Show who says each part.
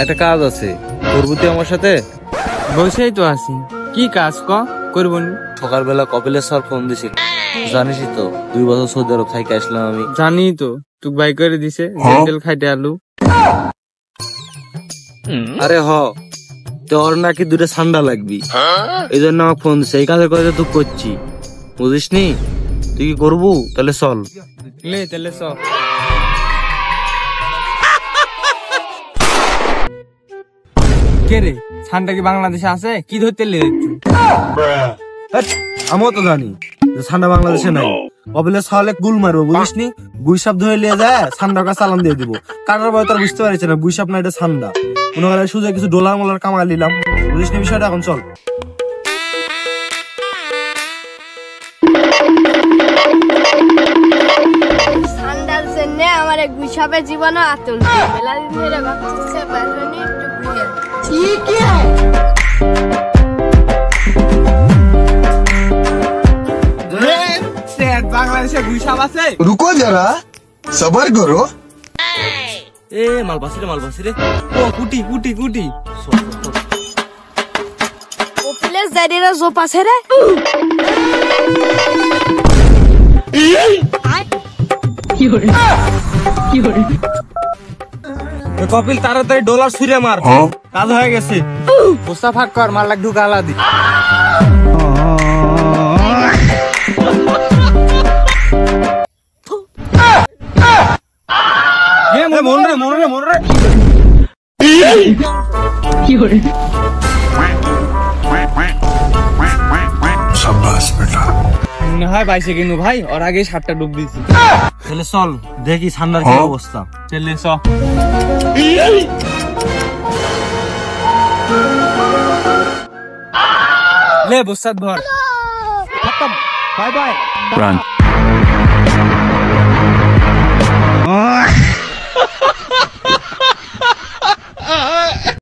Speaker 1: একটা কাজ আছে, করবো তুই আমার সাথে?
Speaker 2: বসেই তো আছি, কি কাজ করবো?
Speaker 1: সকালবেলা কপিলেশ্বর ফোন দিছিল, জানিসই তো 2 বছর সৌদি আরব থেকে আসলাম আমি।
Speaker 2: জানি তো, তুই বাই করে দিছে জেন্ডেল খাইতে আলু।
Speaker 1: আরে তোর নাকি 2টা ঠান্ডা লাগবি, এই জন্য আমাকে ফোন দিছে। এই কাজের কথা তুই করছি, বুঝিস নি? তুই কি করবো? তাহলে চল।
Speaker 2: লে তাহলে চ। কে রে, ঠান্ডা কি বাংলাদেশে আছে? কি ধরতে লেগেছি?
Speaker 1: আমিও তো জানি যে ঠান্ডা বাংলাদেশে নাই। কপিলে ছালে গুল মারবো, বুঝিস নি? গুইসাপ ধরে নিয়ে যায়, ঠান্ডা কা চালান দিয়ে দিব। কাটার বয় তোর বুঝতে পারছি না, গুইসাপ না এটা ঠান্ডা। মনে করে সুযোগ কিছু ডলার মোলার কামা নিলাম, বুঝিস নি বিষয়টা? এখন চল।
Speaker 3: ঠান্ডার জন্য আমার এক গুইসাপের জীবনও আতঙ্ক। মেলা দিন ধরে ভাবতেছে বাইরে একটু ঘুরে। ঠিক
Speaker 2: বাংলাদেশে গুইসাপ আছে?
Speaker 4: रुको जरा सबर करो।
Speaker 1: এ মালবাসি রে।
Speaker 2: ও কুটি কুটি কুটি।
Speaker 3: কপিলের জারিরা জোপ আছে রে।
Speaker 2: কপিল তাড়াতাড়ি ডলার ছুঁড়ে মার, কাজ হয়ে গেছে। পোস্তা ফাঁক কর, মার লাগ ঢুকা আলা দি। মন রে।
Speaker 4: शाबाश बेटा।
Speaker 2: মনে হয় পাইছে কিন্তু ভাই, ওর আগে 7টা ডুব দিয়েছি।
Speaker 1: তাহলে চল দেখি ঠান্ডার কি অবস্থা।
Speaker 2: চলে চ। লে বসাত ভর। Bye bye.